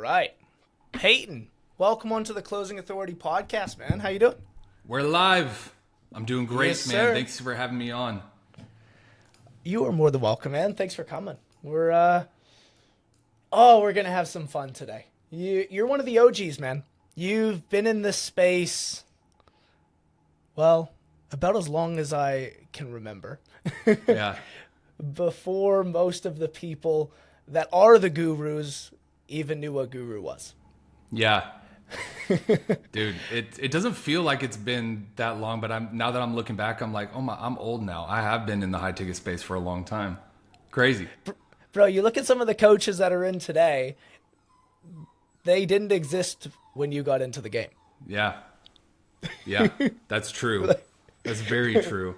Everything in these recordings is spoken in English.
right. Payton, welcome onto the Closing Authority podcast, man. How you doing? We're live. I'm doing great, Yes, man. sir. Thanks for having me on. You are more than welcome, man. Thanks for coming. We're gonna have some fun today. You're one of the OGs, man. You've been in this space, well, about as long as I can remember. Yeah. Before most of the people that are the gurus even knew what guru was. Yeah. Dude, it doesn't feel like it's been that long, but now that I'm looking back, I'm like, I'm old now. I have been in the high ticket space for a long time. Crazy. Bro, you look at some of the coaches that are in today, they didn't exist when you got into the game. Yeah. Yeah, that's true. That's very true.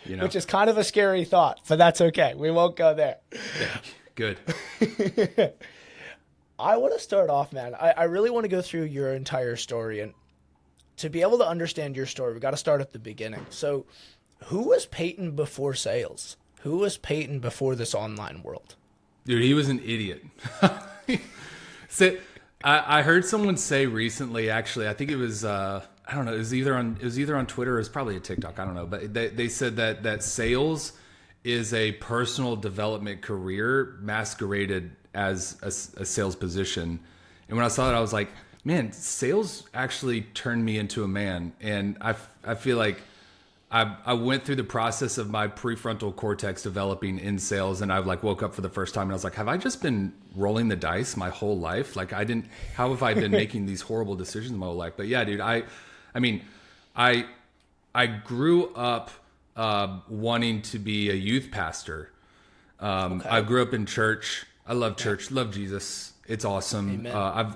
You know. Which is kind of a scary thought, but that's okay. We won't go there. Yeah, good. I want to start off, man. I really want to go through your entire story. And to be able to understand your story, we got to start at the beginning. So who was Payton before sales? Who was Payton before this online world? Dude, he was an idiot. So, I heard someone say recently, actually, I think it was, I don't know, it was either on Twitter or it was probably a TikTok, I don't know, but they said that sales is a personal development career masqueraded as a sales position. And when I saw that, I was like, man, sales actually turned me into a man. And I feel like I went through the process of my prefrontal cortex developing in sales, and I woke up for the first time and I was like, have I just been rolling the dice my whole life? Like how have I been making these horrible decisions my whole life? But yeah, dude, I grew up wanting to be a youth pastor. Okay. I grew up in church. I love church, love Jesus. It's awesome.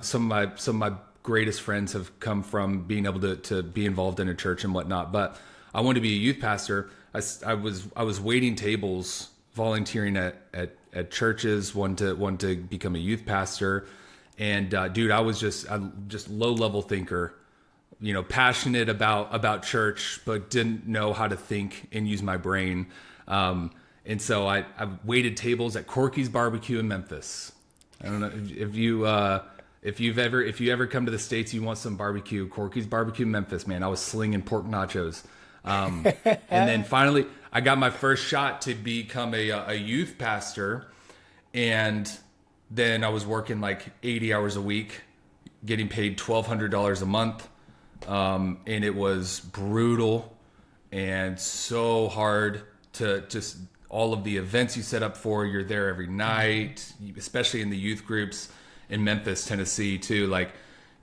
Some of my greatest friends have come from being able to be involved in a church and whatnot. But I wanted to be a youth pastor. I was waiting tables, volunteering at churches, wanted to become a youth pastor. And dude, I'm just low level thinker, passionate about church, but didn't know how to think and use my brain. And so I waited tables at Corky's Barbecue in Memphis. I don't know if you ever come to the States, you want some barbecue. Corky's Barbecue in Memphis, man. I was slinging pork nachos. And then finally I got my first shot to become a youth pastor. And then I was working like 80 hours a week, getting paid $1,200 a month. And it was brutal and so hard to just all of the events you set up for. You're there every night, especially in the youth groups in Memphis, Tennessee too. Like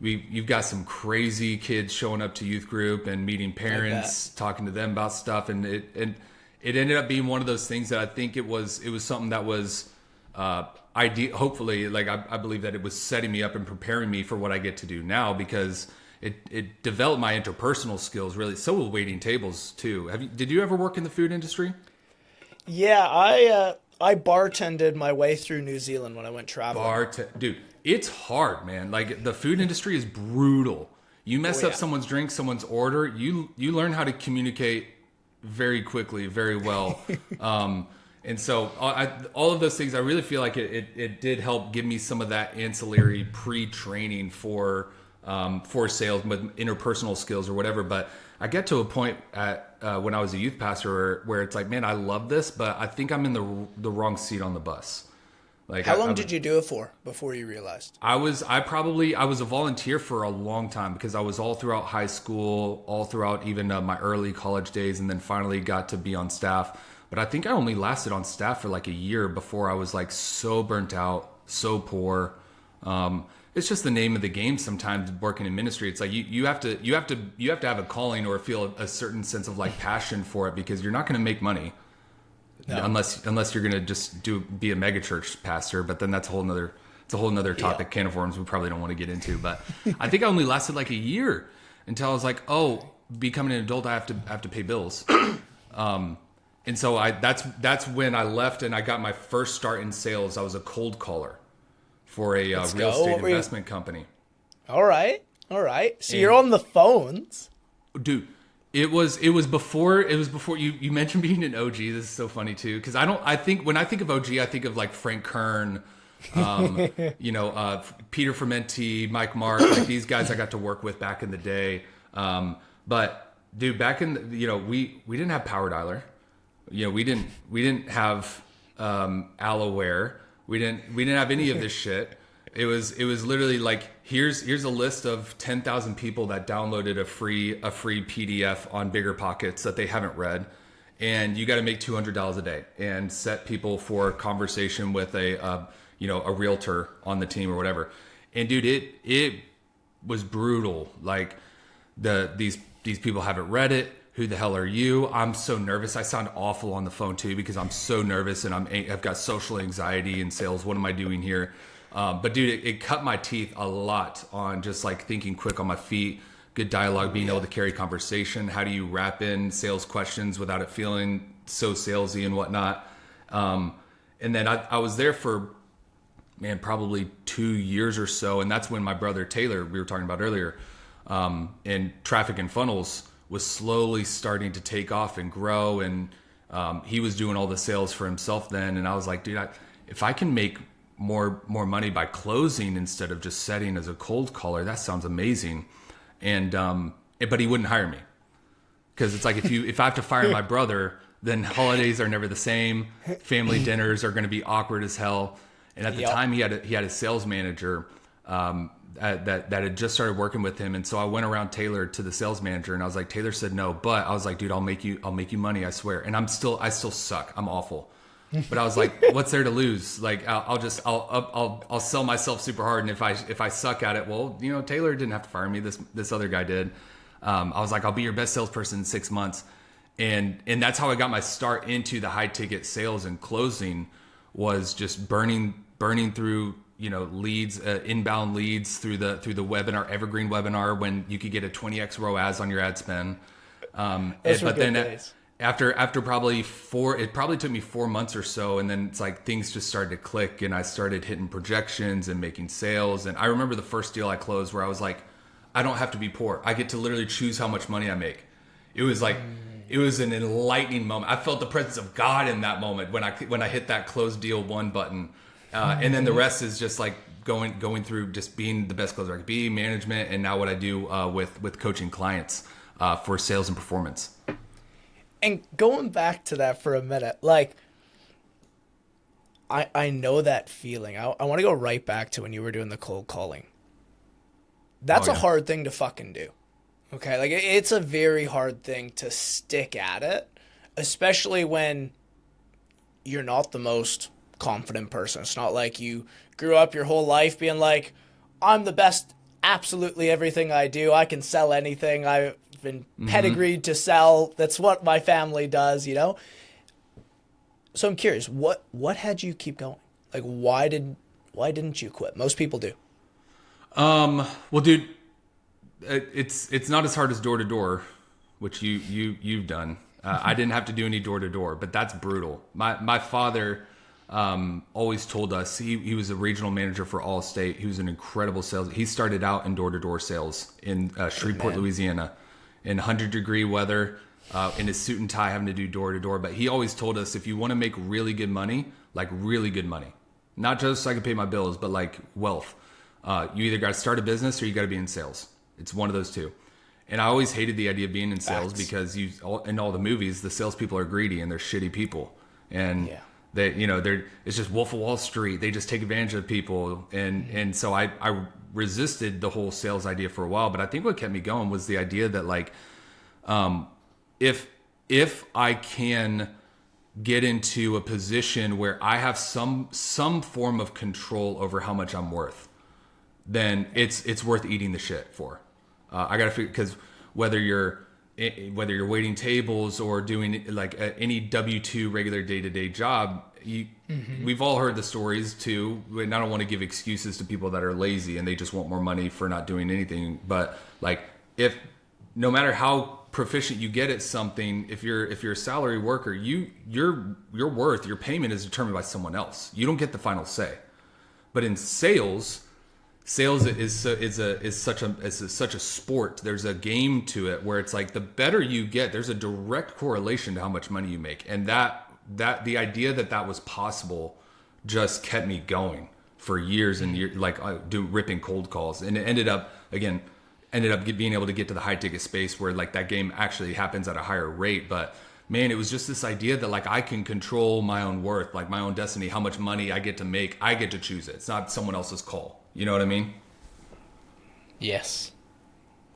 you've got some crazy kids showing up to youth group and meeting parents, talking to them about stuff. And it ended up being one of those things that I think it was something that was, ideal. Hopefully, like I believe that it was setting me up and preparing me for what I get to do now, because it developed my interpersonal skills really. So will waiting tables too. Did you ever work in the food industry? Yeah, I bartended my way through New Zealand when I went traveling. Dude, it's hard, man. Like the food industry is brutal. You mess up someone's drink, someone's order, you learn how to communicate very quickly, very well. And so all of those things, I really feel like it did help give me some of that ancillary pre-training for sales with interpersonal skills or whatever. But I get to a point when I was a youth pastor where it's like, man, I love this, but I think I'm in the wrong seat on the bus. Like, how long did you do it for before you realized? I was a volunteer for a long time, because I was all throughout high school, all throughout even my early college days, and then finally got to be on staff. But I think I only lasted on staff for like a year before I was like so burnt out, so poor. It's just the name of the game sometimes working in ministry. It's like you have to have a calling or feel a certain sense of like passion for it, because you're not going to make money unless you're going to just be a mega church pastor. But then that's a whole nother topic, can of worms we probably don't want to get into. But I think I only lasted like a year until I was like, oh, becoming an adult, I have to pay bills. And so that's when I left and I got my first start in sales. I was a cold caller for a real estate investment company. All right. So you're on the phones. Dude, it was before you mentioned being an OG. This is so funny too, because when I think of OG, I think of like Frank Kern, Peter Fermenti, Mike Mark, like these guys I got to work with back in the day. But dude, back in we didn't have Power Dialer. We didn't have Alloware. We didn't have any of this shit. It was literally like here's a list of 10,000 people that downloaded a free PDF on BiggerPockets that they haven't read, and you got to make $200 a day and set people for conversation with a realtor on the team or whatever. And dude, it was brutal. Like these people haven't read it. Who the hell are you? I'm so nervous. I sound awful on the phone too because I'm so nervous and I've got social anxiety in sales. What am I doing here? But dude, it cut my teeth a lot on just like thinking quick on my feet, good dialogue, being able to carry conversation. How do you wrap in sales questions without it feeling so salesy and whatnot? And then I was there for, probably 2 years or so. And that's when my brother Taylor, we were talking about earlier, in traffic and funnels, was slowly starting to take off and grow. And he was doing all the sales for himself then. And I was like, dude, if I can make more money by closing instead of just setting as a cold caller, that sounds amazing. And but he wouldn't hire me because it's like if I have to fire my brother, then holidays are never the same. Family dinners are going to be awkward as hell. And at the time, he had a sales manager that had just started working with him. And so I went around Taylor to the sales manager, and I was like, Taylor said no, but I was like, dude, I'll make you money, I swear. And I still suck. I'm awful. But I was like, what's there to lose? Like, I'll sell myself super hard. And if I suck at it, well, Taylor didn't have to fire me. This other guy did. I was like, I'll be your best salesperson in 6 months. And that's how I got my start into the high ticket sales and closing, was just burning through, leads, inbound leads through the webinar, evergreen webinar, when you could get a 20x ROAS on your ad spend. But then days. After probably it probably took me 4 months or so. And then it's like things just started to click and I started hitting projections and making sales. And I remember the first deal I closed where I was like, I don't have to be poor. I get to literally choose how much money I make. It was like, it was an enlightening moment. I felt the presence of God in that moment when I hit that close deal 1 button. And then the rest is just like going through just being the best closer I could be, management, and now what I do with coaching clients for sales and performance. And going back to that for a minute, like, I know that feeling. I want to go right back to when you were doing the cold calling. That's a hard thing to fucking do. Okay? Like, it's a very hard thing to stick at it, especially when you're not the most confident person. It's not like you grew up your whole life being like, I'm the best, absolutely everything I do. I can sell anything. I've been pedigreed to sell. That's what my family does, So I'm curious, what had you keep going? Like, why didn't you quit? Most people do. Well, dude, it's not as hard as door to door, which you've done. I didn't have to do any door to door, but that's brutal. My father always told us, he was a regional manager for Allstate. He was an incredible sales. He started out in door to door sales in Shreveport, Louisiana, in 100-degree weather, in his suit and tie, having to do door to door. But he always told us, if you want to make really good money, like really good money, not just so I can pay my bills, but like wealth, you either got to start a business or you got to be in sales. It's one of those two. And I always hated the idea of being in sales because in all the movies, the salespeople are greedy and they're shitty people. And they, it's just Wolf of Wall Street. They just take advantage of people. And so I resisted the whole sales idea for a while. But I think what kept me going was the idea that, like, if I can get into a position where I have some form of control over how much I'm worth, then it's worth eating the shit for. I gotta figure, because whether you're waiting tables or doing like any W-2 regular day-to-day job, we've all heard the stories too. And I don't want to give excuses to people that are lazy and they just want more money for not doing anything. But like, if no matter how proficient you get at something, if you're a salary worker, your worth, your payment is determined by someone else. You don't get the final say. But in sales is such a sport. There's a game to it where it's like, the better you get, there's a direct correlation to how much money you make. And that the idea that was possible just kept me going. for years and years, like ripping cold calls. And it ended up being able to get to the high ticket space where like that game actually happens at a higher rate. But man, it was just this idea that like I can control my own worth, like my own destiny, how much money I get to make. I get to choose it. It's not someone else's call. You know what I mean? Yes.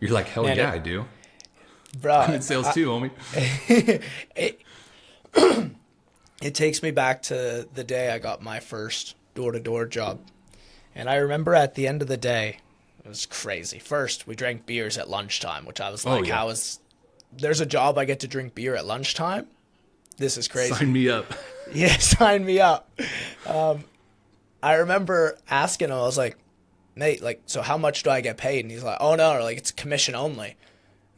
You're like, hell yeah, I do. Bro, I'm in sales too, homie. It takes me back to the day I got my first door-to-door job. And I remember at the end of the day, it was crazy. First, we drank beers at lunchtime, which I was like, there's a job I get to drink beer at lunchtime? This is crazy. Sign me up. Yeah, sign me up. I remember asking him, I was like, mate, like, so how much do I get paid? And he's like, oh no, like it's commission only.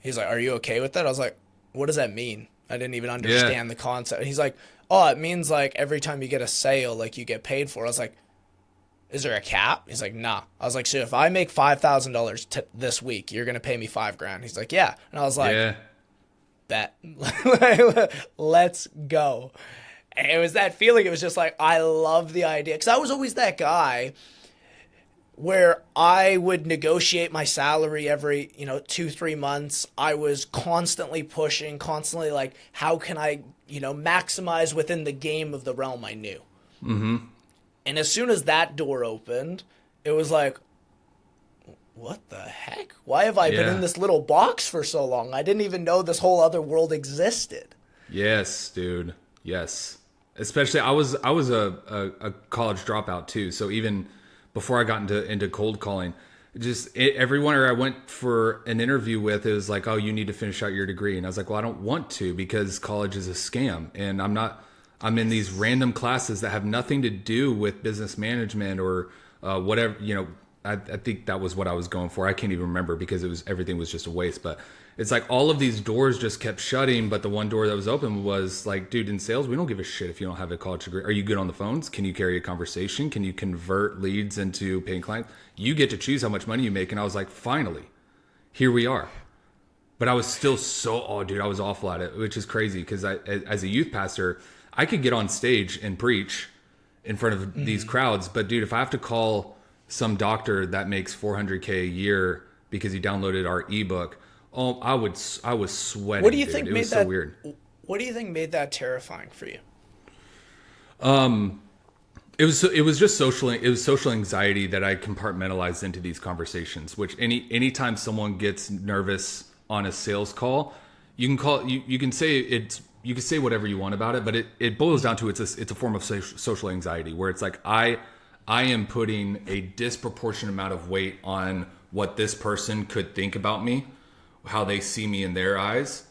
He's like, are you okay with that? I was like, what does that mean? I didn't even understand the concept. And he's like, oh, it means like every time you get a sale, like you get paid for it. I was like, is there a cap? He's like, nah. I was like, so if I make $5,000 this week, you're going to pay me $5,000. He's like, yeah. And I was like, bet. Let's go. And it was that feeling. It was just like, I love the idea. Because I was always that guy where I would negotiate my salary every, 2-3 months. I was constantly pushing, constantly like, how can I, maximize within the game of the realm I knew. Mm-hmm. And as soon as that door opened, it was like, what the heck? Why have I been in this little box for so long? I didn't even know this whole other world existed. Yes, dude. Yes. Especially I was a college dropout too. So even before I got into cold calling, everyone I went for an interview with, it was like, oh, you need to finish out your degree. And I was like, well, I don't want to because college is a scam. And I'm in these random classes that have nothing to do with business management or whatever, I think that was what I was going for. I can't even remember because everything was just a waste. But it's like all of these doors just kept shutting. But the one door that was open was like, dude, in sales, we don't give a shit if you don't have a college degree. Are you good on the phones? Can you carry a conversation? Can you convert leads into paying clients? You get to choose how much money you make. And I was like, finally, here we are. But I was still I was awful at it, which is crazy because as a youth pastor, I could get on stage and preach in front of these crowds. But dude, if I have to call some doctor that makes $400K a year because he downloaded our ebook, I was sweating. What do you think made that so weird? What do you think made that terrifying for you? It was just social anxiety that I compartmentalized into these conversations, which anytime someone gets nervous on a sales call, you can say whatever you want about it, but it boils down to it's a form of social anxiety where it's like I am putting a disproportionate amount of weight on what this person could think about me, how they see me in their eyes.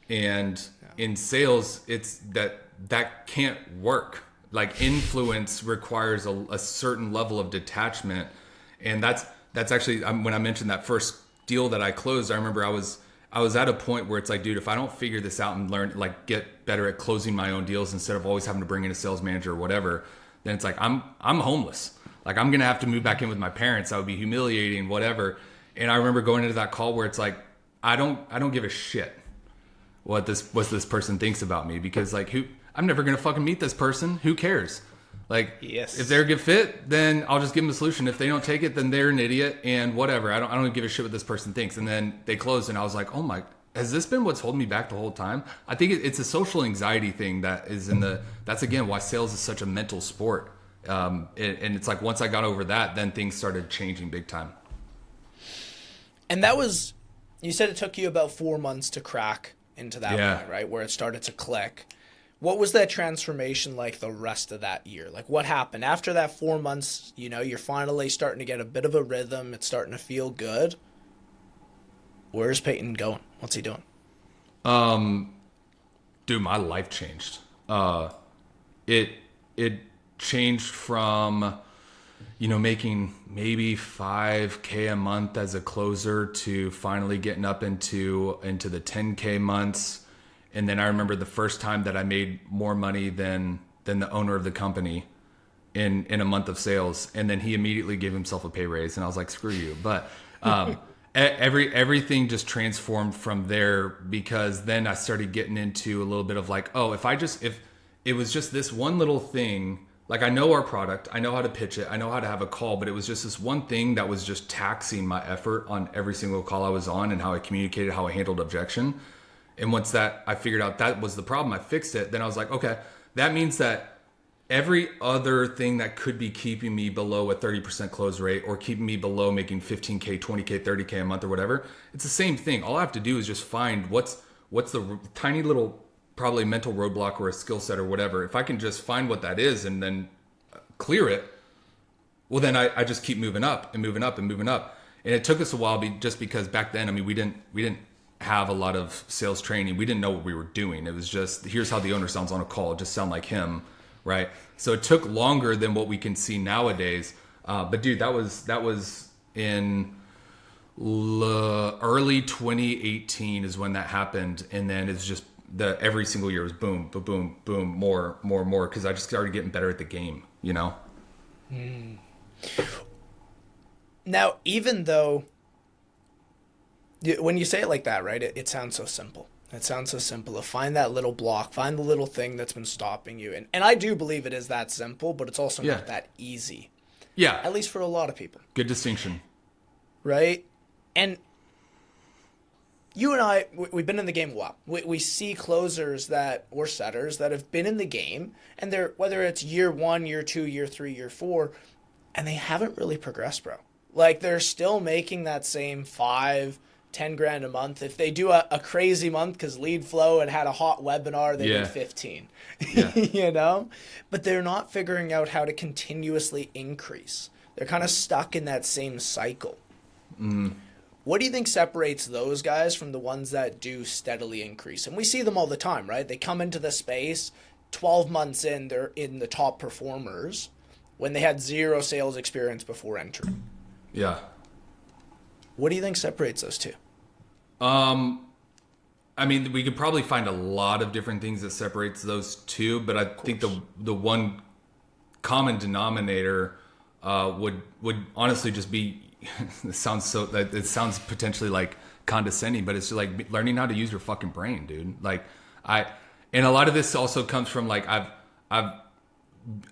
And in sales, it's that can't work. Like influence requires a certain level of detachment. And that's actually, when I mentioned that first deal that I closed, I remember I was at a point where it's like, dude, if I don't figure this out and learn, like get better at closing my own deals instead of always having to bring in a sales manager or whatever, then it's like, I'm homeless. Like I'm going to have to move back in with my parents. That would be humiliating, whatever. And I remember going into that call where it's like, I don't give a shit what this person thinks about me because like I'm never going to fucking meet this person. Who cares? Like if they're a good fit, then I'll just give them a solution. If they don't take it, then they're an idiot and whatever. I don't give a shit what this person thinks. And then they closed and I was like, oh my, has this been what's holding me back the whole time? I think it's a social anxiety thing that is that's again why sales is such a mental sport. And it's like, once I got over that, then things started changing big time. And that was, you said it took you about 4 months to crack into that point, right? Where it started to click. What was that transformation like the rest of that year? Like what happened after that 4 months? You're finally starting to get a bit of a rhythm. It's starting to feel good. Where's Payton going? What's he doing? Dude, my life changed. It changed from, making maybe $5K a month as a closer to finally getting up into the 10K months. And then I remember the first time that I made more money than the owner of the company in a month of sales. And then he immediately gave himself a pay raise and I was like, screw you. But, everything just transformed from there because then I started getting into a little bit of like, oh, if it was just this one little thing Like, I know our product, I know how to pitch it, I know how to have a call, but it was just this one thing that was just taxing my effort on every single call I was on, and how I communicated, how I handled objection. And once that I figured out that was the problem, I fixed it. Then I was like, okay, that means that every other thing that could be keeping me below a 30% close rate, or keeping me below making 15K, 20K, 30K a month or whatever, it's the same thing. All I have to do is just find what's the tiny little, probably mental roadblock or a skill set or whatever. If I can just find what that is and then clear it, well, then I just keep moving up and moving up and moving up. And it took us a while, just because back then, I mean, we didn't have a lot of sales training. We didn't know what we were doing. It was just, here's how the owner sounds on a call. Just sound like him, right? So it took longer than what we can see nowadays. But dude, that was in early 2018 is when that happened. And then it's just every single year was boom, boom, boom, boom, more. Cause I just started getting better at the game, you know? Now, even though, when you say it like that, right, it sounds so simple. It sounds so simple to find that little block, find the little thing that's been stopping you. And I do believe it is that simple, but it's also not that easy. Yeah. At least for a lot of people. Good distinction. Right? And you and I, we've been in the game a while. We see closers or setters that have been in the game, and they're, whether it's year 1, year 2, year 3, year 4, and they haven't really progressed, bro. Like, they're still making that same 5-10 grand a month. If they do a crazy month because lead flow and had a hot webinar, they did 15. Yeah. You know? But they're not figuring out how to continuously increase. They're kind of stuck in that same cycle. What do you think separates those guys from the ones that do steadily increase? And we see them all the time, right? They come into the space, 12 months in, they're in the top performers when they had 0 sales experience before entering. Yeah. What do you think separates those two? I mean, we could probably find a lot of different things that separates those two, but I think the one common denominator would honestly just be it sounds potentially like condescending, but it's like learning how to use your fucking brain, dude. Like and a lot of this also comes from like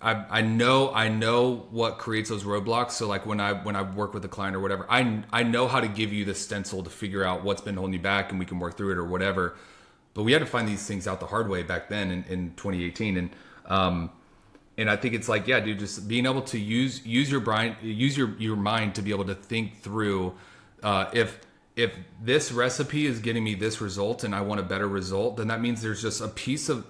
I know what creates those roadblocks. So like when I work with a client or whatever, I know how to give you the stencil to figure out what's been holding you back, and we can work through it or whatever. But we had to find these things out the hard way back then in 2018. And I think it's like, yeah, dude, just being able to use your brain, use your mind to be able to think through, if this recipe is getting me this result and I want a better result, then that means there's just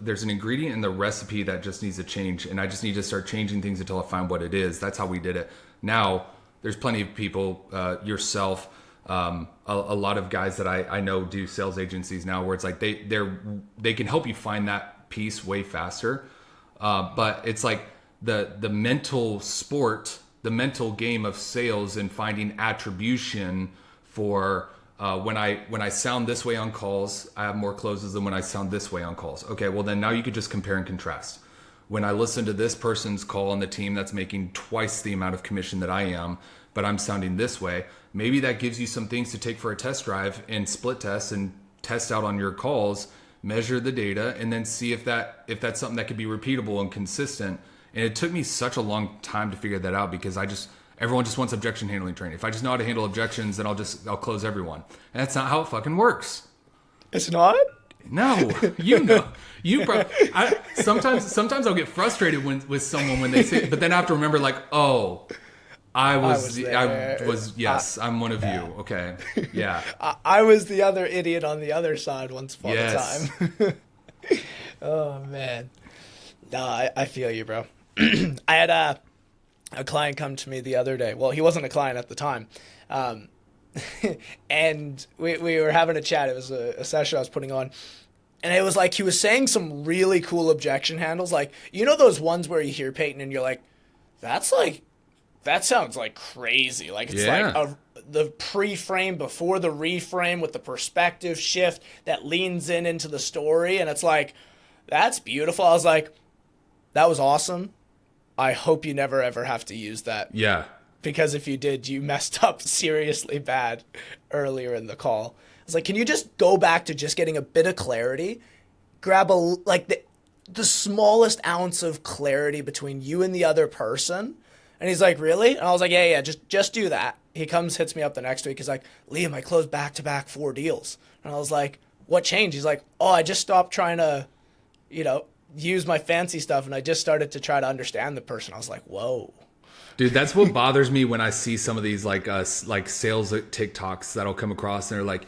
there's an ingredient in the recipe that just needs to change. And I just need to start changing things until I find what it is. That's how we did it. Now there's plenty of people, yourself, a lot of guys that I know do sales agencies now, where it's like they can help you find that piece way faster. But it's like the mental sport, the mental game of sales, and finding attribution for when I sound this way on calls, I have more closes than when I sound this way on calls. Okay, well then now you could just compare and contrast. When I listen to this person's call on the team that's making twice the amount of commission that I am, but I'm sounding this way, maybe that gives you some things to take for a test drive and split test and test out on your calls, measure the data, and then see if that's something that could be repeatable and consistent. And it took me such a long time to figure that out, because everyone just wants objection handling training. If I just know how to handle objections, then I'll close everyone. And that's not how it fucking works. It's not? No, sometimes I'll get frustrated with someone when they say it, but then I have to remember, like, oh, I'm one of you. Okay. Yeah. I was the other idiot on the other side once upon a time. Oh man. No, I feel you, bro. I had a client come to me the other day. Well, he wasn't a client at the time. And we were having a chat. It was a session I was putting on. And it was like he was saying some really cool objection handles. Like, you know those ones where you hear Payton and you're like, that sounds like crazy. Like, it's like the pre-frame before the reframe with the perspective shift that leans into the story. And it's like, that's beautiful. I was like, that was awesome. I hope you never, ever have to use that. Yeah. Because if you did, you messed up seriously bad earlier in the call. It's like, can you just go back to just getting a bit of clarity? Grab the smallest ounce of clarity between you and the other person. And he's like, really? And I was like, yeah, just do that. He comes, hits me up the next week. He's like, Liam, I closed back-to-back 4 deals. And I was like, what changed? He's like, oh, I just stopped trying to, use my fancy stuff, and I just started to try to understand the person. I was like, whoa. Dude, that's what bothers me when I see some of these like sales TikToks that'll come across, and they're like,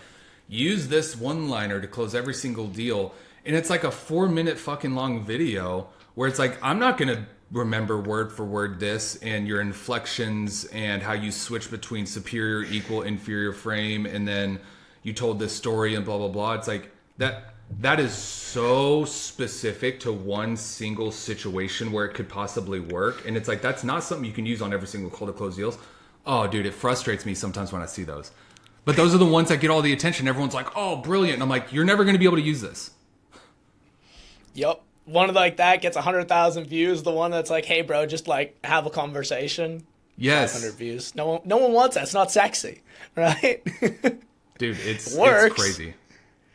use this one-liner to close every single deal. And it's like a 4-minute fucking long video where it's like, I'm not going to remember word for word this and your inflections and how you switch between superior, equal, inferior frame. And then you told this story and blah, blah, blah. It's like that is so specific to one single situation where it could possibly work. And it's like, that's not something you can use on every single call to close deals. Oh, dude, it frustrates me sometimes when I see those. But those are the ones that get all the attention. Everyone's like, oh, brilliant. And I'm like, you're never going to be able to use this. Yep. One like that gets 100,000 views. The one that's like, hey, bro, just like have a conversation. Yes. 500 views. No one wants that. It's not sexy, right? Dude, it's Works. crazy.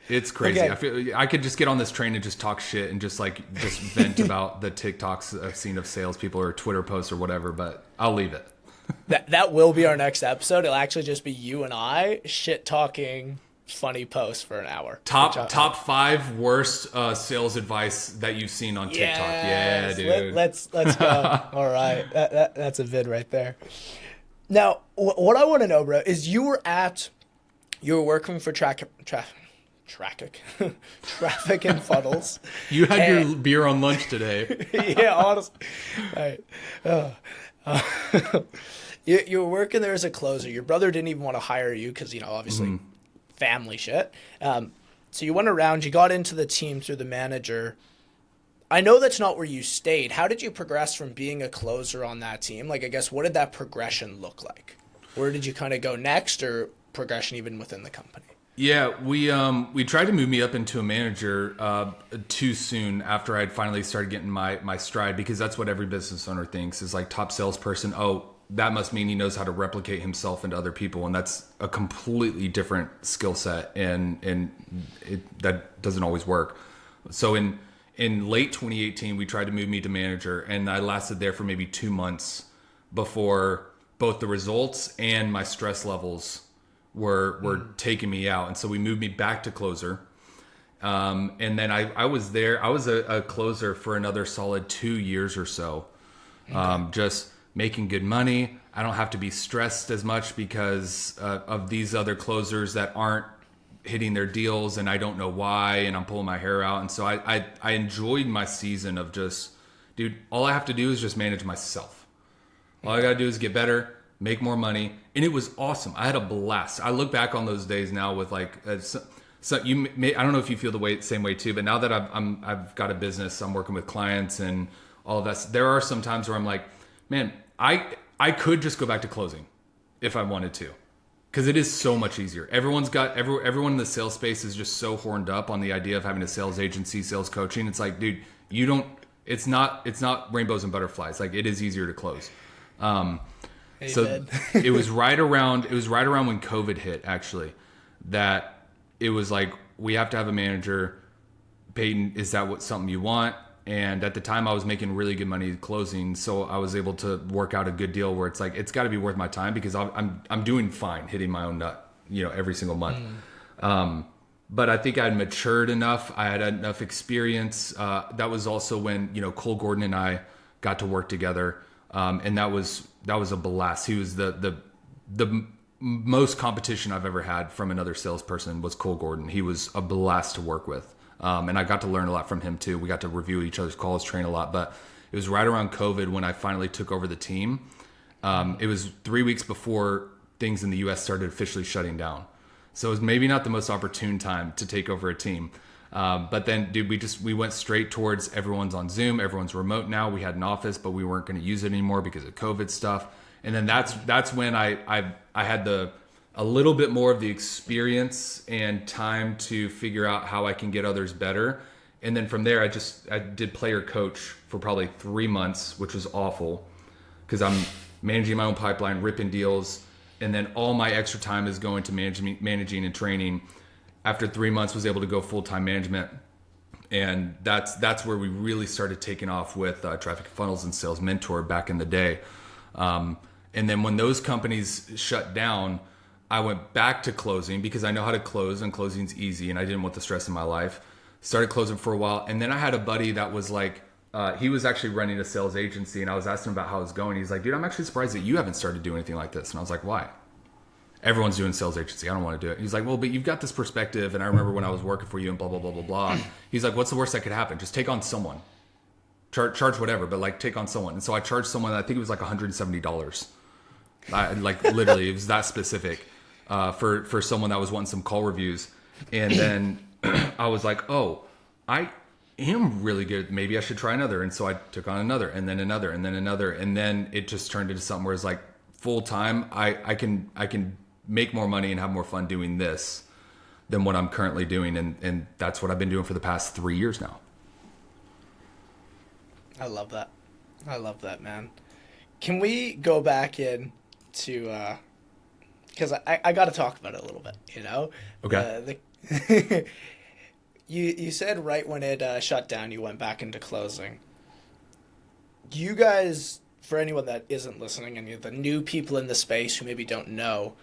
It's crazy. Okay. I feel I could just get on this train and just talk shit and just vent about the TikToks I've seen of salespeople or Twitter posts or whatever, but I'll leave it. That will be our next episode. It'll actually just be you and I shit talking funny posts for an hour. Top 5 worst sales advice that you've seen on TikTok. Yes. Yeah, dude. Let's go. All right, that's a vid right there. Now, what I want to know, bro, is you were working for traffic and funnels. You had your beer on lunch today. Yeah, honestly. All right. You were working there as a closer. Your brother didn't even want to hire you because, obviously family shit. So you went around, you got into the team through the manager. I know that's not where you stayed. How did you progress from being a closer on that team? Like, I guess, what did that progression look like? Where did you kind of go next, or progression even within the company? Yeah, we tried to move me up into a manager too soon after I'd finally started getting my stride, because that's what every business owner thinks is like top salesperson. Oh, that must mean he knows how to replicate himself into other people, and that's a completely different skill set, and that doesn't always work. So in late 2018, we tried to move me to manager, and I lasted there for maybe 2 months before both the results and my stress levels were taking me out. And so we moved me back to closer. And then I was there. I was a closer for another solid 2 years or so. Okay. Just making good money. I don't have to be stressed as much because of these other closers that aren't hitting their deals, and I don't know why, and I'm pulling my hair out. And so I enjoyed my season of just, dude, all I have to do is just manage myself. All I got to do is get better, make more money. And it was awesome. I had a blast. I look back on those days now with like, so you may, I don't know if you feel the same way too, but now that I've got a business, I'm working with clients and all of that. There are some times where I'm like, man, I could just go back to closing if I wanted to, because it is so much easier. Everyone in the sales space is just so horned up on the idea of having a sales agency, sales coaching. It's like, dude, it's not rainbows and butterflies. Like, it is easier to close. So it was right around when COVID hit, actually, that it was like, we have to have a manager. Payton, is that something you want? And at the time I was making really good money closing. So I was able to work out a good deal where it's like, it's gotta be worth my time, because I'm doing fine hitting my own nut, every single month. But I think I'd matured enough. I had enough experience. That was also when, Cole Gordon and I got to work together. And that was a blast. He was the most competition I've ever had from another salesperson was Cole Gordon. He was a blast to work with. And I got to learn a lot from him too. We got to review each other's calls, train a lot, but it was right around COVID when I finally took over the team. It was 3 weeks before things in the US started officially shutting down. So it was maybe not the most opportune time to take over a team. But then, dude, we went straight towards everyone's on Zoom. Everyone's remote now. We had an office, but we weren't going to use it anymore because of COVID stuff. And then that's when I had a little bit more of the experience and time to figure out how I can get others better. And then from there, I did player coach for probably 3 months, which was awful because I'm managing my own pipeline, ripping deals. And then all my extra time is going to managing and training. After 3 months, was able to go full-time management. And that's where we really started taking off with Traffic Funnels and Sales Mentor back in the day. And then when those companies shut down, I went back to closing because I know how to close, and closing's easy, and I didn't want the stress in my life. Started closing for a while, and then I had a buddy that was like, he was actually running a sales agency, and I was asking him about how it was going. He's like, dude, I'm actually surprised that you haven't started doing anything like this. And I was like, why? Everyone's doing sales agency. I don't want to do it. He's like, well, but you've got this perspective, and I remember when I was working for you and blah, blah, blah, blah, blah. He's like, what's the worst that could happen? Just take on someone. Charge whatever, but like take on someone. And so I charged someone, I think it was like $170. Like literally, it was that specific for someone that was wanting some call reviews. And then I was like, oh, I am really good. Maybe I should try another. And so I took on another, and then another, and then another. And then it just turned into something where it's like full time. I can make more money and have more fun doing this than what I'm currently doing. And that's what I've been doing for the past 3 years now. I love that. I love that, man. Can we go back in to, because I got to talk about it a little bit, you know? Okay. You said right when it shut down, you went back into closing. You guys, for anyone that isn't listening, any of the new people in the space who maybe don't know,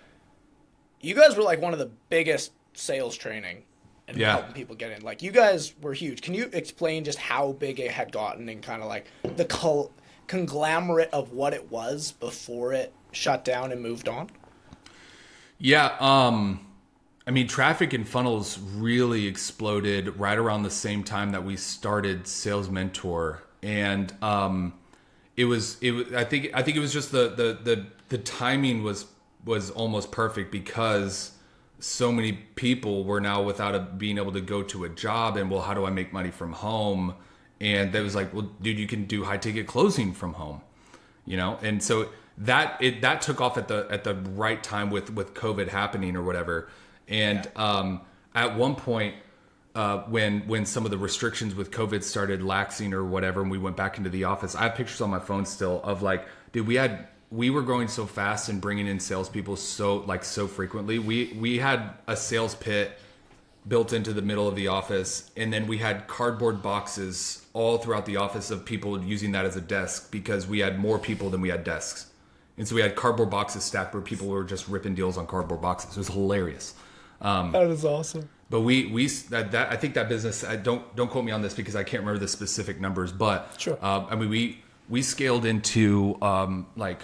you guys were like one of the biggest sales training and helping people get in. Like, you guys were huge. Can you explain just how big it had gotten and kind of like the conglomerate of what it was before it shut down and moved on? Yeah. I mean, Traffic and Funnels really exploded right around the same time that we started Sales Mentor. And it was I think it was just the timing was almost perfect because so many people were now without being able to go to a job, and well, how do I make money from home? And that was like, well, dude, you can do high ticket closing from home, you know? And so that took off at the right time with COVID happening or whatever. And at one point, when some of the restrictions with COVID started laxing or whatever, and we went back into the office, I have pictures on my phone still of like, dude, we were growing so fast and bringing in salespeople so frequently. We had a sales pit built into the middle of the office, and then we had cardboard boxes all throughout the office of people using that as a desk because we had more people than we had desks. And so we had cardboard boxes stacked where people were just ripping deals on cardboard boxes. It was hilarious. That is awesome. But I think that business, don't quote me on this because I can't remember the specific numbers, but sure. I mean, we scaled into like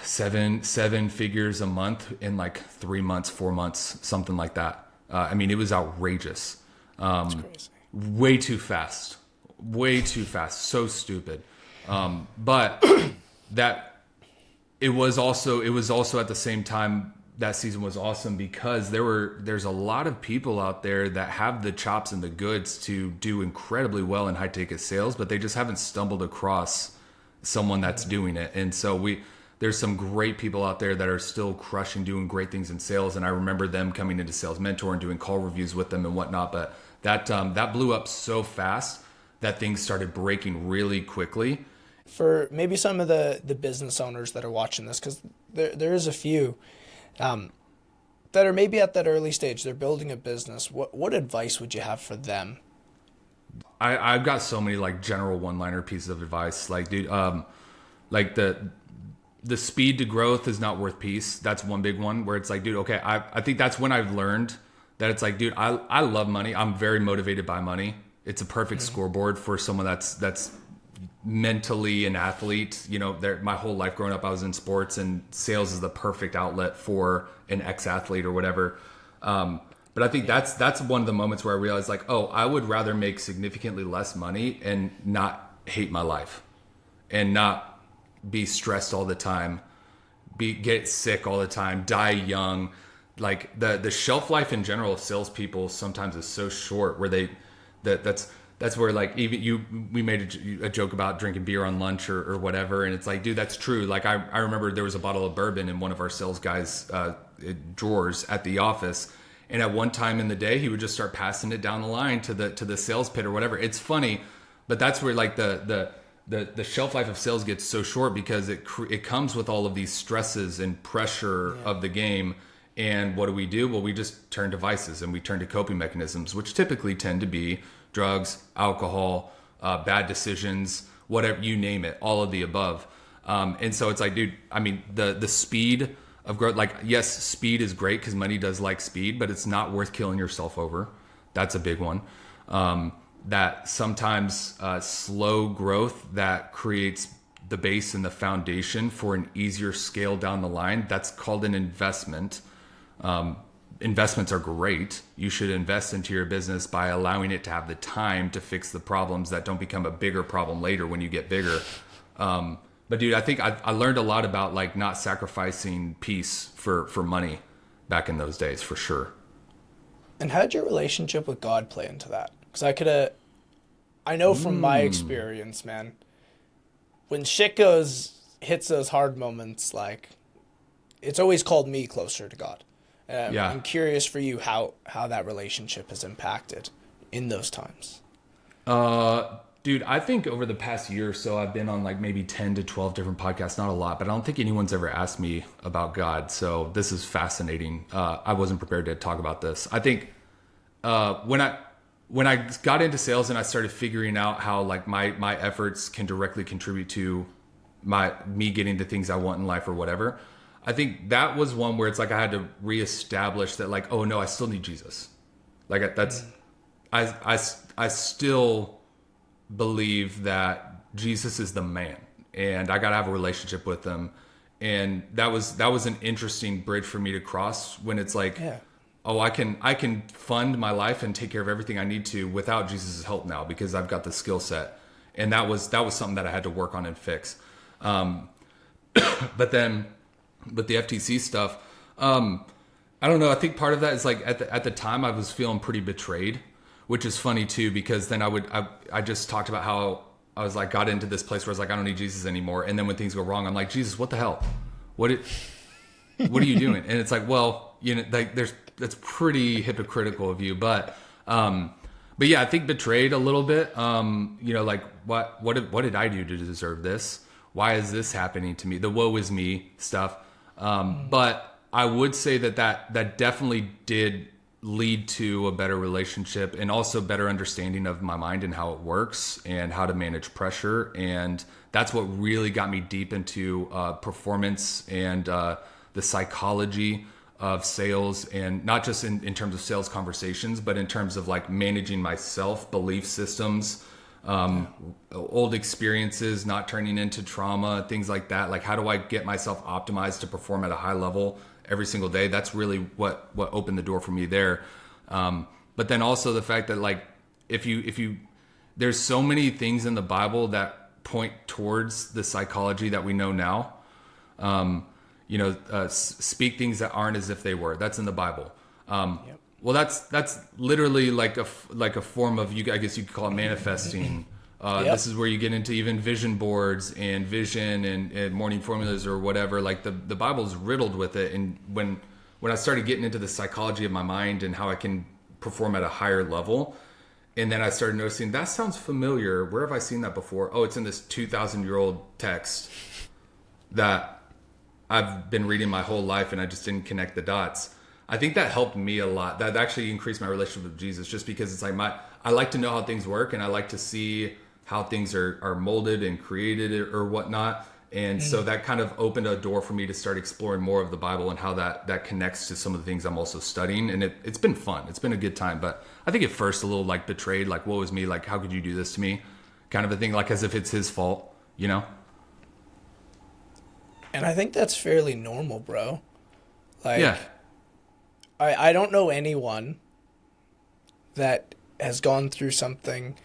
seven figures a month in like 3 months, 4 months, something like that. I mean, it was outrageous. That's crazy. Way too fast, so stupid. But that it was also at the same time that season was awesome because there's a lot of people out there that have the chops and the goods to do incredibly well in high ticket sales, but they just haven't stumbled across someone that's doing it. And so there's some great people out there that are still crushing, doing great things in sales. And I remember them coming into Sales Mentor and doing call reviews with them and whatnot. But that blew up so fast that things started breaking really quickly. For maybe some of the business owners that are watching this, because there is a few that are maybe at that early stage, they're building a business. What advice would you have for them? I've got so many like general one-liner pieces of advice. Like, dude, like the speed to growth is not worth peace. That's one big one where it's like, dude, okay, I think that's when I've learned that it's like, dude, I love money. I'm very motivated by money. It's a perfect scoreboard for someone that's mentally an athlete. You know, my whole life growing up, I was in sports, and sales is the perfect outlet for an ex-athlete or whatever. But I think that's one of the moments where I realized like, oh, I would rather make significantly less money and not hate my life and not be stressed all the time, get sick all the time, die young. Like the shelf life in general of salespeople sometimes is so short where that's where like even we made a joke about drinking beer on lunch or whatever. And it's like, dude, that's true. Like I remember there was a bottle of bourbon in one of our sales guys' drawers at the office. And at one time in the day, he would just start passing it down the line to the sales pit or whatever. It's funny, but that's where like the shelf life of sales gets so short because it comes with all of these stresses and pressure of the game. And what do? Well, we just turn to vices and we turn to coping mechanisms, which typically tend to be drugs, alcohol, bad decisions, whatever, you name it, all of the above. And so it's like, dude, I mean, the speed of growth, like, yes, speed is great because money does like speed, but it's not worth killing yourself over. That's a big one. That sometimes slow growth that creates the base and the foundation for an easier scale down the line. That's called an investment. Investments are great. You should invest into your business by allowing it to have the time to fix the problems that don't become a bigger problem later when you get bigger. But dude, I think I learned a lot about like not sacrificing peace for money back in those days, for sure. And how did your relationship with God play into that? Because I know from my experience, man, when shit hits those hard moments, like, it's always called me closer to God. Yeah. I'm curious for you how that relationship has impacted in those times. Dude, I think over the past year or so, I've been on like maybe 10 to 12 different podcasts, not a lot, but I don't think anyone's ever asked me about God. So this is fascinating. I wasn't prepared to talk about this. I think when I got into sales and I started figuring out how like my efforts can directly contribute to me getting the things I want in life or whatever, I think that was one where it's like I had to reestablish that, like, oh no, I still need Jesus. Like I still believe that Jesus is the man, and I got to have a relationship with him. And that was an interesting bridge for me to cross when it's like, oh, I can fund my life and take care of everything I need to without Jesus' help now because I've got the skill set. And that was something that I had to work on and fix. But then with the FTC stuff, I don't know. I think part of that is like at the time I was feeling pretty betrayed, which is funny too, because then I just talked about how I was like, got into this place where I was like, I don't need Jesus anymore. And then when things go wrong, I'm like, Jesus, what the hell? What are you doing? And it's like, well, you know, like that's pretty hypocritical of you, but yeah, I think betrayed a little bit. You know, like what did I do to deserve this? Why is this happening to me? The woe is me stuff. But I would say that definitely did lead to a better relationship and also better understanding of my mind and how it works and how to manage pressure. And that's what really got me deep into performance and the psychology of sales, and not just in terms of sales conversations, but in terms of like managing myself, belief systems, old experiences, not turning into trauma, things like that. Like, how do I get myself optimized to perform at a high level every single day? That's really what opened the door for me there. But then also the fact that like, if you, there's so many things in the Bible that point towards the psychology that we know now. You know, speak things that aren't as if they were. That's in the Bible. Well, that's literally like a form of, I guess you could call it manifesting. This is where you get into even vision boards and vision and morning formulas or whatever. Like the Bible is riddled with it. And when I started getting into the psychology of my mind and how I can perform at a higher level, and then I started noticing that sounds familiar. Where have I seen that before? Oh, it's in this 2,000-year-old text that I've been reading my whole life, and I just didn't connect the dots. I think that helped me a lot. That actually increased my relationship with Jesus, just because it's like I like to know how things work, and I like to see how things are molded and created or whatnot. And so that kind of opened a door for me to start exploring more of the Bible and how that connects to some of the things I'm also studying. And it's been fun. It's been a good time. But I think at first a little like betrayed, like, what was me? Like, how could you do this to me? Kind of a thing, like as if it's his fault, you know? And I think that's fairly normal, bro. Like, yeah. I don't know anyone that has gone through something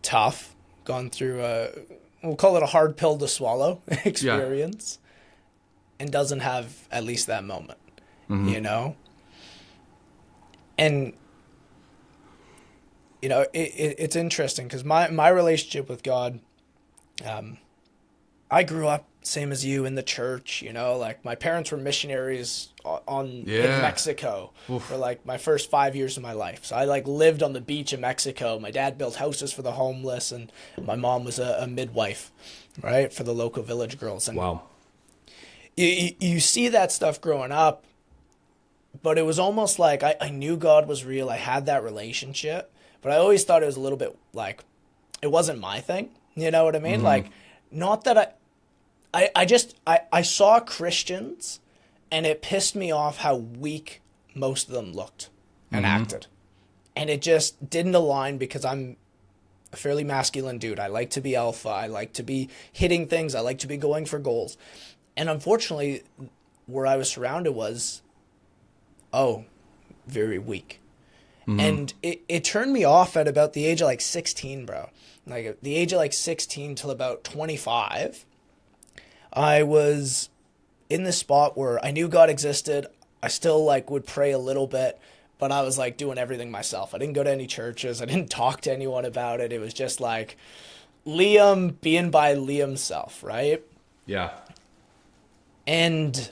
tough, gone through we'll call it a hard pill to swallow experience, and doesn't have at least that moment, you know? And, you know, it's interesting because my relationship with God, I grew up same as you in the church, you know, like my parents were missionaries in Mexico for like my first 5 years of my life. So I like lived on the beach in Mexico. My dad built houses for the homeless, and my mom was a midwife, right, for the local village girls. And wow. you see that stuff growing up, But it was almost like I knew God was real. I had that relationship, but I always thought it was a little bit like it wasn't my thing. You know what I mean? Like, not that I saw Christians, and it pissed me off how weak most of them looked and acted. And it just didn't align because I'm a fairly masculine dude. I like to be alpha. I like to be hitting things. I like to be going for goals. And unfortunately, where I was surrounded was, very weak. And it turned me off at about the age of like 16, bro. Like at the age of like 16 till about 25, I was in this spot where I knew God existed. I still like would pray a little bit, but I was like doing everything myself. I didn't go to any churches. I didn't talk to anyone about it. It was just like Liam being by Liam's self, right? Yeah. And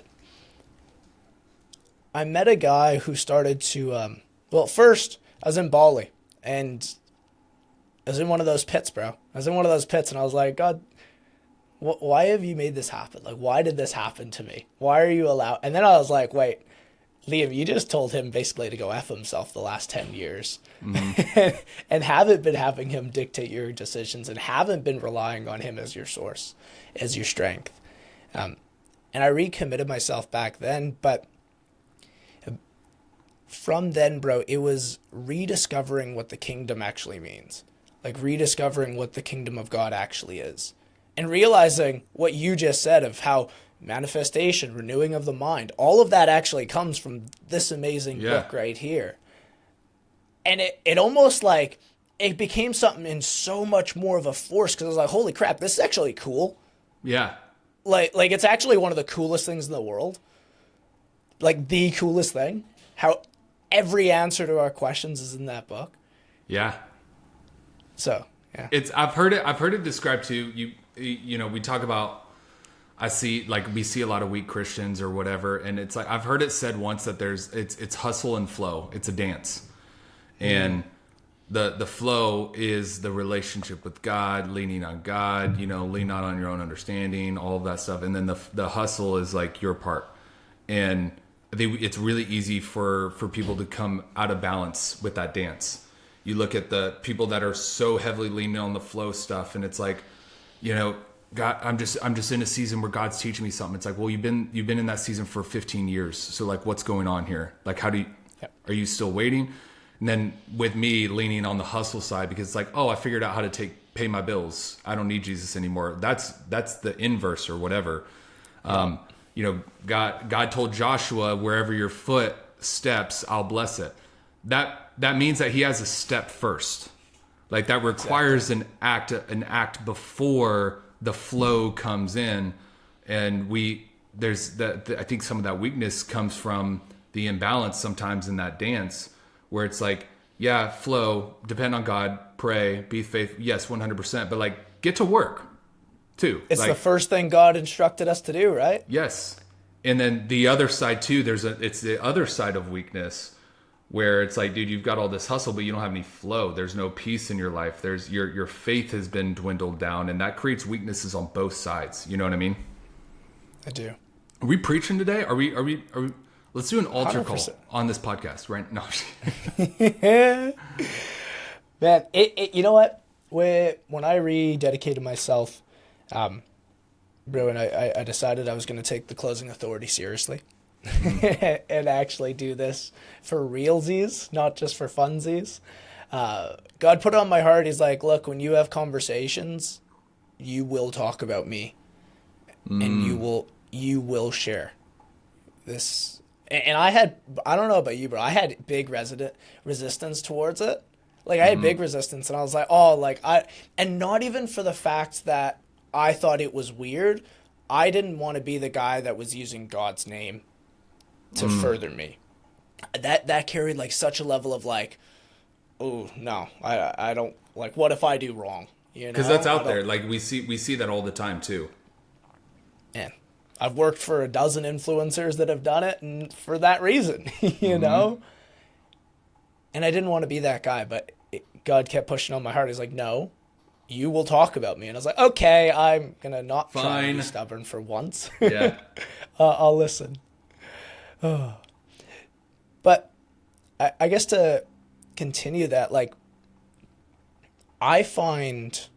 I met a guy who started to, first I was in Bali, and I was in one of those pits, bro. I was in one of those pits, and I was like, God, why have you made this happen? Like, why did this happen to me? Why are you allowed? And then I was like, wait, Liam, you just told him basically to go F himself the last 10 years and haven't been having him dictate your decisions and haven't been relying on him as your source, as your strength. And I recommitted myself back then, but from then, bro, it was rediscovering what the kingdom actually means. Like rediscovering what the kingdom of God actually is. And realizing what you just said of how manifestation, renewing of the mind, all of that actually comes from this amazing book right here. And it almost like, it became something in so much more of a force because I was like, holy crap, this is actually cool. Yeah. Like it's actually one of the coolest things in the world. Like the coolest thing. How every answer to our questions is in that book. Yeah. So, yeah. I've heard it described to you know, we talk about, we see a lot of weak Christians or whatever. And it's like, I've heard it said once that it's hustle and flow. It's a dance. And the flow is the relationship with God, leaning on God, you know, lean not on your own understanding, all of that stuff. And then the hustle is like your part. And I think it's really easy for people to come out of balance with that dance. You look at the people that are so heavily leaning on the flow stuff, and it's like, you know, God, I'm just in a season where God's teaching me something. It's like, well, you've been in that season for 15 years. So like, what's going on here? Like, are you still waiting? And then with me leaning on the hustle side, because it's like, oh, I figured out how to pay my bills. I don't need Jesus anymore. That's the inverse or whatever. You know, God told Joshua, wherever your foot steps, I'll bless it. That means that he has a step first. Like that requires an act before the flow comes in. And I think some of that weakness comes from the imbalance sometimes in that dance where it's like, yeah, flow, depend on God, pray, be faithful. Yes, 100%. But like, get to work too. It's like, the first thing God instructed us to do, right? Yes. And then the other side too, it's the other side of weakness where it's like, dude, you've got all this hustle, but you don't have any flow. There's no peace in your life. There's your faith has been dwindled down, and that creates weaknesses on both sides. You know what I mean? I do. Are we preaching today? Are we let's do an altar 100%. call on this podcast, right? No. Man, you know what? When I rededicated myself, bro, and I decided I was going to take the closing authority seriously and actually do this for realsies, not just for funsies. God put it on my heart. He's like, look, when you have conversations, you will talk about me and you will share this. And I don't know about you, bro. I had big resistance towards it. Like I had big resistance, and I was like, and not even for the fact that I thought it was weird. I didn't want to be the guy that was using God's name to further me. That carried like such a level of like, oh no, I don't like. What if I do wrong? You know, because that's out there. Like we see that all the time too. Man, I've worked for a dozen influencers that have done it, and for that reason, you know. And I didn't want to be that guy, but God kept pushing on my heart. He's like, no, you will talk about me. And I was like, okay, I'm going to not try to be stubborn for once. Yeah. I'll listen. Oh. But I guess to continue that, like, I find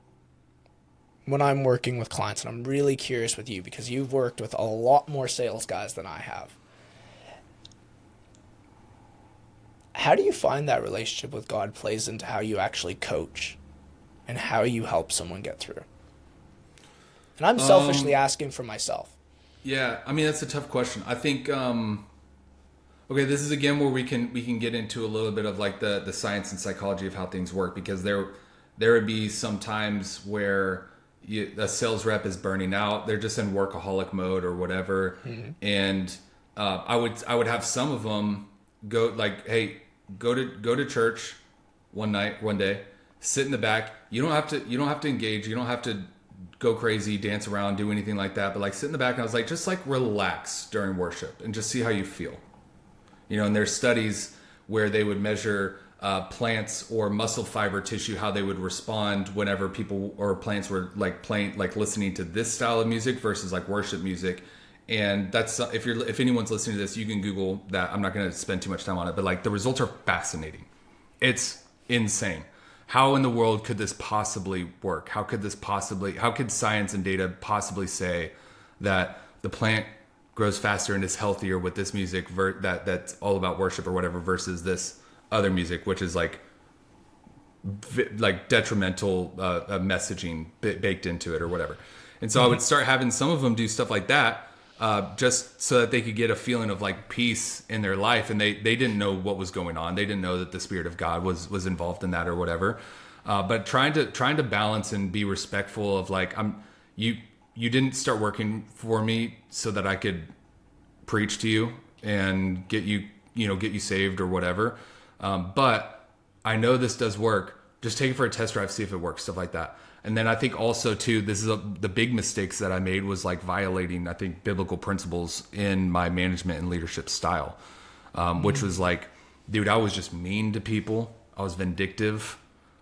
when I'm working with clients, and I'm really curious with you because you've worked with a lot more sales guys than I have. How do you find that relationship with God plays into how you actually coach and how you help someone get through? And I'm selfishly asking for myself. Yeah, I mean, that's a tough question. I think, okay, this is again where we can get into a little bit of like the science and psychology of how things work, because there would be some times where a sales rep is burning out. They're just in workaholic mode or whatever. Mm-hmm. And I would have some of them go like, hey, go to church one day, sit in the back. You don't have to engage. You don't have to go crazy, dance around, do anything like that. But like sit in the back. And I was like, just like relax during worship and just see how you feel. You know, and there's studies where they would measure plants or muscle fiber tissue, how they would respond whenever people or plants were like playing, like listening to this style of music versus like worship music. And that's, if anyone's listening to this, you can Google that. I'm not going to spend too much time on it, but like the results are fascinating. It's insane. How in the world could this possibly work? How could science and data possibly say that the plant grows faster and is healthier with this music that's all about worship or whatever versus this other music, which is like detrimental messaging baked into it or whatever. And so I would start having some of them do stuff like that, just so that they could get a feeling of like peace in their life. And they didn't know what was going on. They didn't know that the Spirit of God was involved in that or whatever. But trying to balance and be respectful of like, you didn't start working for me so that I could preach to you and get you saved or whatever. But I know this does work. Just take it for a test drive, see if it works, stuff like that. And then I think also too, this is the big mistakes that I made was like violating, I think, biblical principles in my management and leadership style, which was like, dude, I was just mean to people. I was vindictive.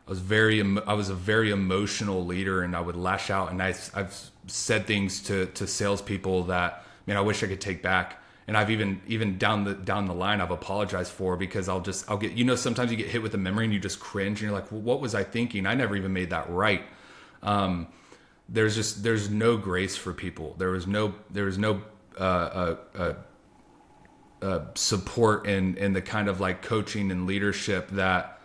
I was a very emotional leader, and I would lash out. And I've said things to salespeople that, man, I wish I could take back. And I've even down the line, I've apologized for, because I'll get, sometimes you get hit with a memory and you just cringe and you're like, well, what was I thinking? I never even made that right. There's no grace for people. There was no support in the kind of like coaching and leadership that,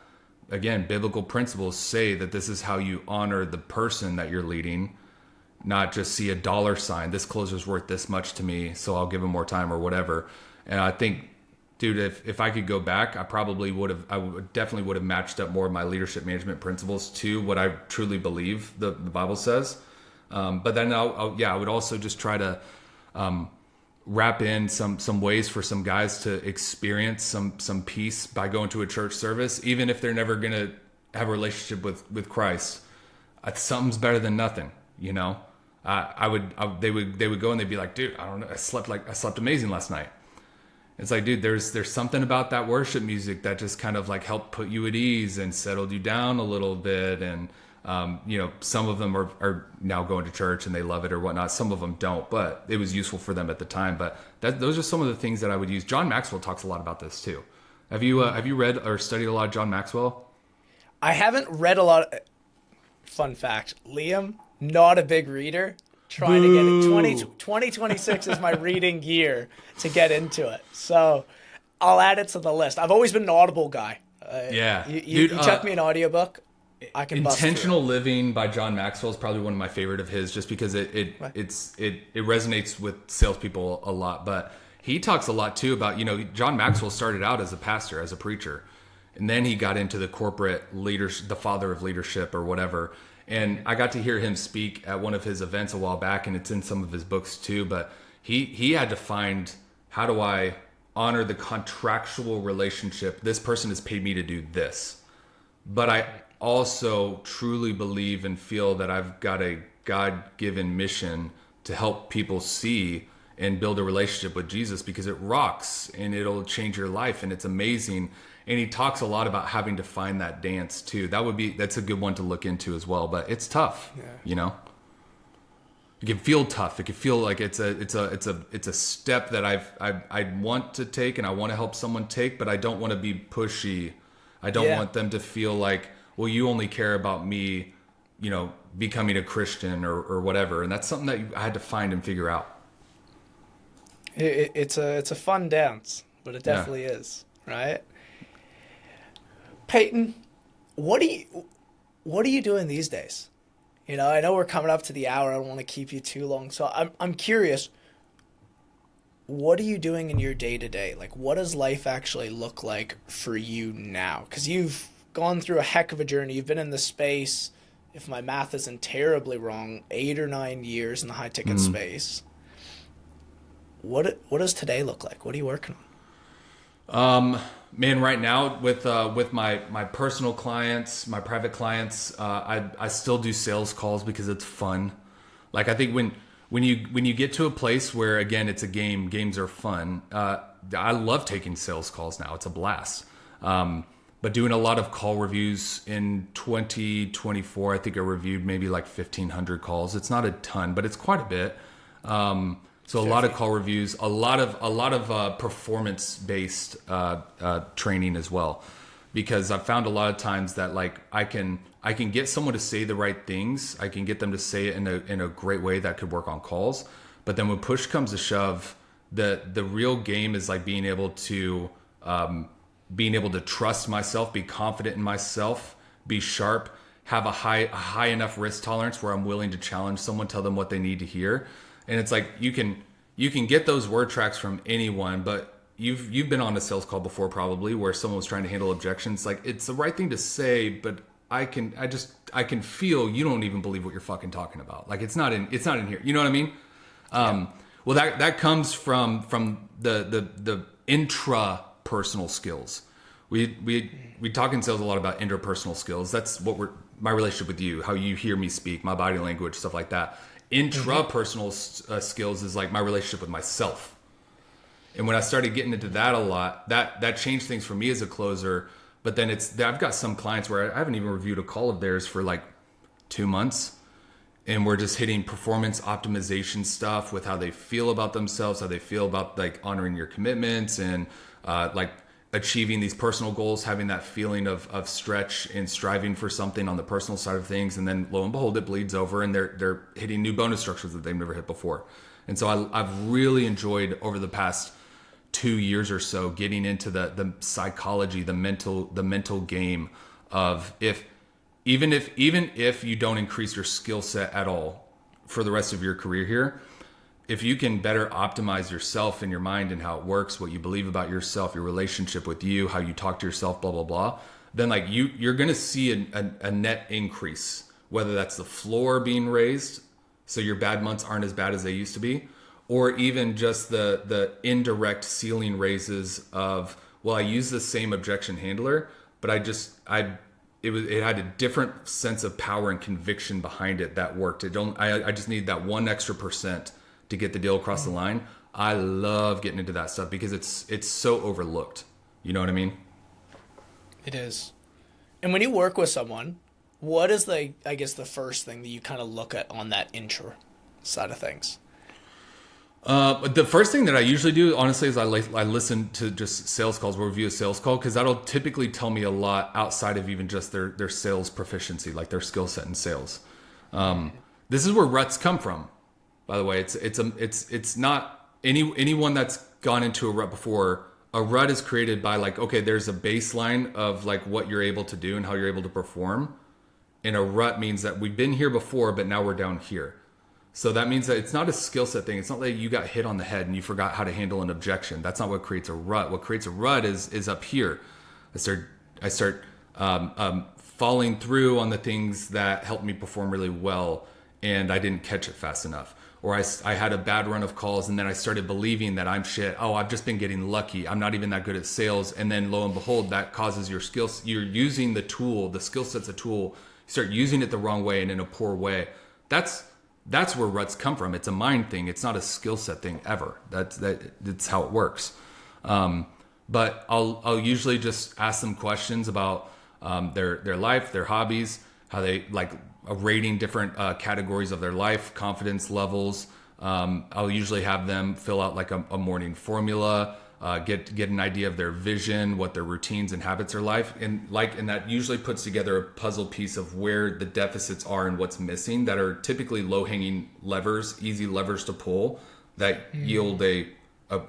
again, biblical principles say that this is how you honor the person that you're leading, not just see a dollar sign. This closer's worth this much to me, so I'll give him more time or whatever. And I think, dude, if I could go back, I definitely would have matched up more of my leadership management principles to what I truly believe the Bible says. But then I would also just try to wrap in some ways for some guys to experience some peace by going to a church service, even if they're never going to have a relationship with Christ. Something's better than nothing, you know? They would go and they'd be like, dude, I don't know, I slept amazing last night. It's like, dude, there's something about that worship music that just kind of like helped put you at ease and settled you down a little bit. And, some of them are now going to church and they love it or whatnot. Some of them don't, but it was useful for them at the time. But those are some of the things that I would use. John Maxwell talks a lot about this too. Have you read or studied a lot of John Maxwell? I haven't read a lot. Fun fact, Liam, not a big reader. Trying to get it. 2026 is my reading year to get into it. So I'll add it to the list. I've always been an Audible guy. You chuck me an audiobook, I can bust Intentional Living by John Maxwell is probably one of my favorite of his, just because it resonates with salespeople a lot. But he talks a lot too about, John Maxwell started out as a pastor, as a preacher, and then he got into the corporate leaders, the father of leadership or whatever. And I got to hear him speak at one of his events a while back, and it's in some of his books too. But he had to find, how do I honor the contractual relationship? This person has paid me to do this. But I also truly believe and feel that I've got a God-given mission to help people see and build a relationship with Jesus, because it rocks and it'll change your life and it's amazing. And he talks a lot about having to find that dance too. That's a good one to look into as well, but it's tough, it can feel tough. It can feel like it's a step that I want to take and I want to help someone take, but I don't want to be pushy. I don't want them to feel like, well, you only care about me, you know, becoming a Christian or whatever. And that's something that I had to find and figure out. It's a fun dance, but it definitely is, right? Payton, what are you doing these days? You know, I know we're coming up to the hour. I don't want to keep you too long. So I'm curious, what are you doing in your day-to-day? Like, what does life actually look like for you now? Because you've gone through a heck of a journey. You've been in the space, if my math isn't terribly wrong, 8 or 9 years in the high-ticket space. What does today look like? What are you working on? Man, right now with my personal clients, my private clients, I still do sales calls because it's fun. Like, I think when you get to a place where, again, it's a game, games are fun. I love taking sales calls now. It's a blast. But doing a lot of call reviews in 2024, I think I reviewed maybe like 1,500 calls. It's not a ton, but it's quite a bit. So a lot of call reviews, a lot of performance-based training as well, because I've found a lot of times that, like, I can get someone to say the right things. I can get them to say it in a great way that could work on calls. But then when push comes to shove, the real game is like being able to trust myself, be confident in myself, be sharp, have a high enough risk tolerance where I'm willing to challenge someone, tell them what they need to hear. And it's like you can get those word tracks from anyone, but you've been on a sales call before probably where someone was trying to handle objections. Like, it's the right thing to say, but I can feel you don't even believe what you're fucking talking about. Like, it's not in here. You know what I mean? Well, that comes from the intrapersonal skills. We talk in sales a lot about interpersonal skills. That's what my relationship with you, how you hear me speak, my body language, stuff like that. Intrapersonal skills is like my relationship with myself. And when I started getting into that a lot, that changed things for me as a closer. But then I've got some clients where I haven't even reviewed a call of theirs for like 2 months. And we're just hitting performance optimization stuff with how they feel about themselves, how they feel about like honoring your commitments and like achieving these personal goals, having that feeling of stretch and striving for something on the personal side of things. And then lo and behold, it bleeds over and they're hitting new bonus structures that they've never hit before. And so I've really enjoyed over the past 2 years or so getting into the psychology, the mental game of even if you don't increase your skill set at all for the rest of your career here, if you can better optimize yourself and your mind and how it works, what you believe about yourself, your relationship with you, how you talk to yourself, blah, blah, blah, then like you're going to see a net increase, whether that's the floor being raised so your bad months aren't as bad as they used to be, or even just the indirect ceiling raises of, well, I use the same objection handler, but it had a different sense of power and conviction behind it that worked. I just need that 1 extra % to get the deal across the line. I love getting into that stuff because it's so overlooked. You know what I mean? It is. And when you work with someone, what is the first thing that you kind of look at on that intro side of things? The first thing that I usually do, honestly, is I listen to just sales calls, review a sales call, because that'll typically tell me a lot outside of even just their sales proficiency, like their skill set in sales. This is where ruts come from. By the way, it's not anyone that's gone into a rut before. A rut is created by like, okay, there's a baseline of like what you're able to do and how you're able to perform. And a rut means that we've been here before, but now we're down here. So that means that it's not a skill set thing. It's not like you got hit on the head and you forgot how to handle an objection. That's not what creates a rut. What creates a rut is up here. I start falling through on the things that helped me perform really well, and I didn't catch it fast enough. Or I had a bad run of calls and then I started believing that I'm shit. Oh, I've just been getting lucky. I'm not even that good at sales. And then lo and behold, that causes your skills. You're using the tool, the skill set's a tool. You start using it the wrong way and in a poor way. That's where ruts come from. It's a mind thing. It's not a skill set thing ever. That's how it works. But I'll usually just ask them questions about their life, their hobbies, how they like rating different categories of their life, confidence levels. I'll usually have them fill out like a morning formula, get an idea of their vision, what their routines and habits are like, and that usually puts together a puzzle piece of where the deficits are and what's missing, that are typically low-hanging levers, easy levers to pull, that yield a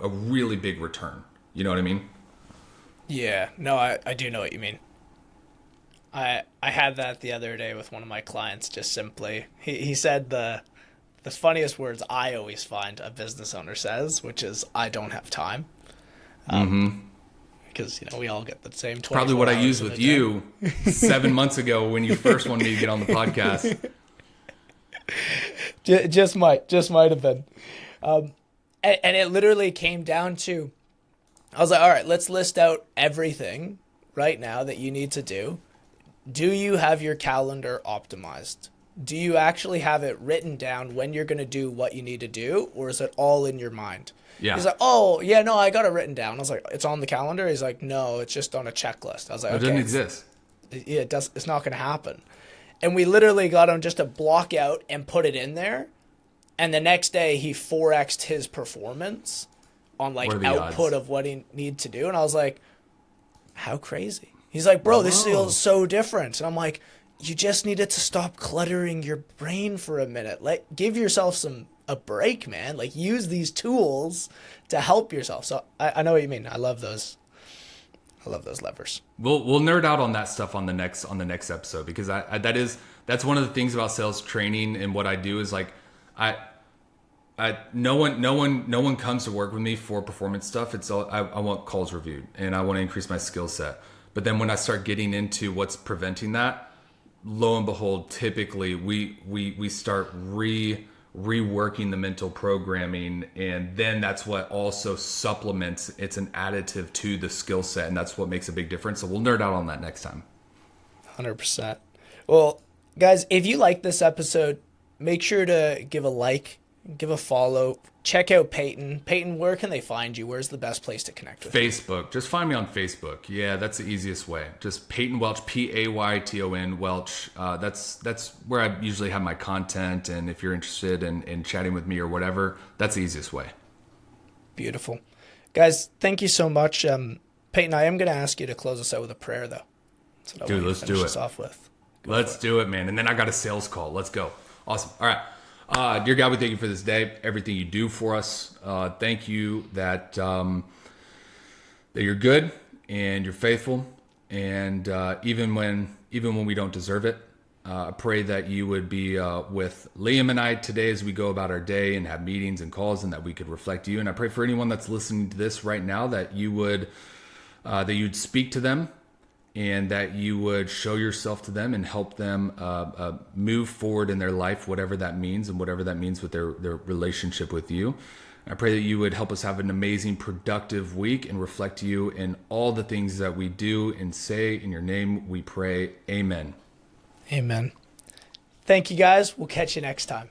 really big return. You know what I mean? Yeah, no, I do know what you mean. I had that the other day with one of my clients. Just simply, he said the funniest words I always find a business owner says, which is, "I don't have time." Because we all get the same. Probably what I used with you 7 months ago when you first wanted me to get on the podcast. Just might have been, and it literally came down to, I was like, all right, let's list out everything right now that you need to do. Do you have your calendar optimized? Do you actually have it written down when you're going to do what you need to do, or is it all in your mind? Yeah. He's like, oh, yeah, no, I got it written down. I was like, it's on the calendar? He's like, no, it's just on a checklist. I was like, okay. It doesn't exist. Yeah, it's not going to happen. And we literally got him just to block out and put it in there. And the next day, he 4x'd his performance on like output of what he needed to do. And I was like, how crazy? He's like, bro, this feels so different. And I'm like, you just needed to stop cluttering your brain for a minute. Give yourself a break, man. Like, use these tools to help yourself. So I know what you mean. I love those levers. We'll nerd out on that stuff on the next episode, because that's one of the things about sales training, and what I do is like no one comes to work with me for performance stuff. It's all, I want calls reviewed, and I want to increase my skill set. But then when I start getting into what's preventing that, lo and behold, typically we start reworking the mental programming, and then that's what also supplements. It's an additive to the skill set, and that's what makes a big difference. So we'll nerd out on that next time. 100%. Well, guys, if you like this episode, make sure to give a like, give a follow, check out Payton. Payton, where can they find you? Where's the best place to connect with Facebook. You? Just find me on Facebook. Yeah, that's the easiest way. Just Payton Welch, Payton Welch. That's where I usually have my content. And if you're interested in chatting with me or whatever, that's the easiest way. Beautiful. Guys, thank you so much. Payton, I am going to ask you to close us out with a prayer, though. Dude, let's do it. Off with. Let's do it, man. And then I got a sales call. Let's go. Awesome. All right. Dear God, we thank you for this day, everything you do for us. Thank you that that you're good and you're faithful, and even when we don't deserve it. I pray that you would be with Liam and I today as we go about our day and have meetings and calls, and that we could reflect you. And I pray for anyone that's listening to this right now that you would you'd speak to them, and that you would show yourself to them and help them move forward in their life, whatever that means, and whatever that means with their relationship with you. I pray that you would help us have an amazing, productive week and reflect you in all the things that we do and say. In your name we pray. Amen. Amen. Thank you, guys. We'll catch you next time.